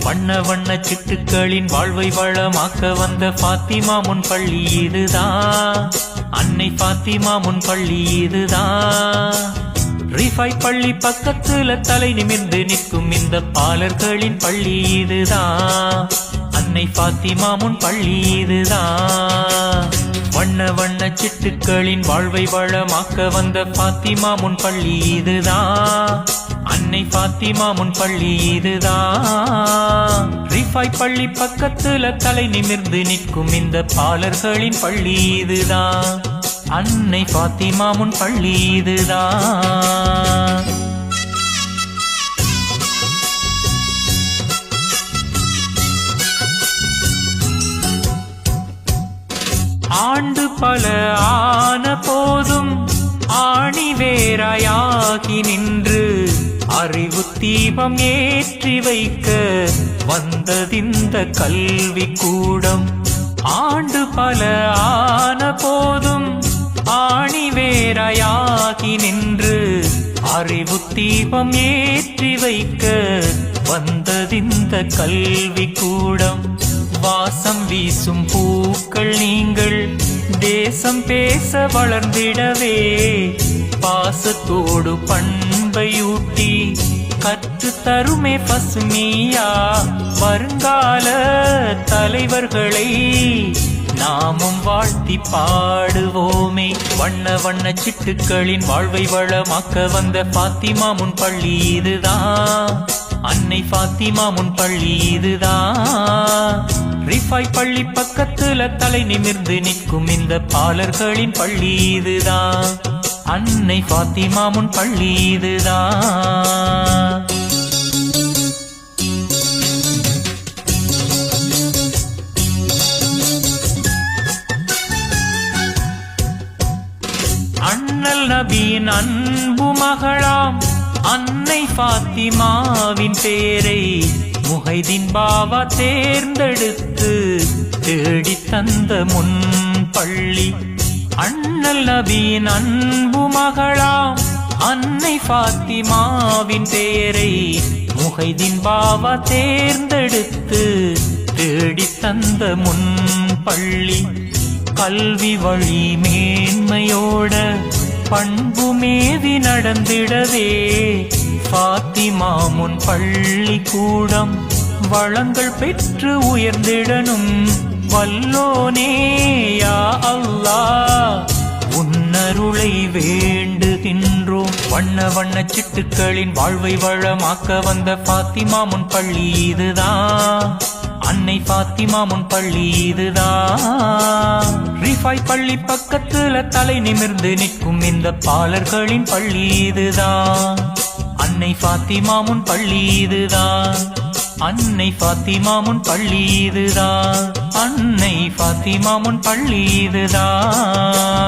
வண்ண வண்ண சிட்டுக்களின் வாழ்வை வளமாக்க வந்த பாத்திமா முன் பள்ளி இதுதான். அன்னை பாத்திமா முன் பள்ளி இதுதான். ரிஃபாய் பள்ளி பக்கத்துல தலை நிமிர்ந்து நிற்கும் இந்த பாலர்களின் பள்ளி இதுதான். அன்னை பாத்திமா முன் பள்ளி இதுதான். வண்ண வண்ண சிட்டுக்களின் வாழ்வை வளமாக்க வந்த பாத்திமா முன் பள்ளி இதுதான். அன்னை பாத்திமா முன் பள்ளி இதுதான். ரிஃபாய் பள்ளி பக்கத்துல தலை நிமிர்ந்து நிற்கும் இந்த பாலர்களின் பள்ளி இதுதான். அன்னை பாத்திமா முன் பள்ளி இதுதான். ஆண்டு பல ஆன போதும் ஆணி வேராயாகி நின்று அறிவு தீபம் ஏற்றி வைக்க வந்ததிந்த கல்வி கூடம். ஆண்டு பல ஆன போதும் ஆணி வேராயாகி நின்று அறிவு தீபம் ஏற்றி வைக்க வந்ததிந்த கல்வி கூடம். வாசம் வீசும் பூக்கள் நீங்கள் தேசம் பேச வளர்ந்திடவே பாசத்தோடு பண்பையூட்டி கற்று தருமே பசுமியா வருங்கால தலைவர்களை நாமும் வாழ்த்தி பாடுவோமே. வண்ண வண்ண சிட்டுக்களின் வாழ்வை வளமாக்க வந்த பாத்திமா முன் பள்ளி இதுதான். அன்னை பாத்திமா முன் பள்ளி இதுதான். ரிஃபாய் பள்ளி பக்கத்துல தலை நிமிர்ந்து நிற்கும் இந்த பாலர்களின் பள்ளி இதுதான். அன்னை பாத்திமா முன் பள்ளி இதுதான். அண்ணல் நபியின் அன்பு மகளாம் அன்னை பாத்திமாவின் பேரை முஹைதீன் பாவா தேர்ந்தெடுத்து தேடி தந்த முன் பள்ளி. அண்ணல் நபியின் அன்பு மகளாம் அன்னை பாத்திமாவின் பேரை முஹைதீன் பாவா தேர்ந்தெடுத்து தேடி தந்த முன் பள்ளி. கல்வி வழி மேன்மையோட பண்பு மேவி நடந்திடவே பாத்திமா முன் பள்ளி கூடம் வளங்கள் பெற்று உயர்ந்திடனும் வல்லோனே யா அல்லாஹ் உன்னருளை வேண்டுகின்றோம். வண்ண வண்ண சிட்டுக்களின் வாழ்வை வளமாக்க வந்த பாத்திமா முன் பள்ளி இதுதான். அன்னை பாத்திமா முன் பள்ளி இதுதான். ரிஃபாய் பள்ளி பக்கத்துல தலை நிமிர்ந்து நிற்கும் இந்த பாலர்களின் பள்ளி இதுதான். அன்னை பாத்திமா முன் பள்ளி இதுதான். அன்னை பாத்திமா முன் பள்ளி இதுதான். அன்னை பாத்திமா முன் பள்ளி இதுதான்.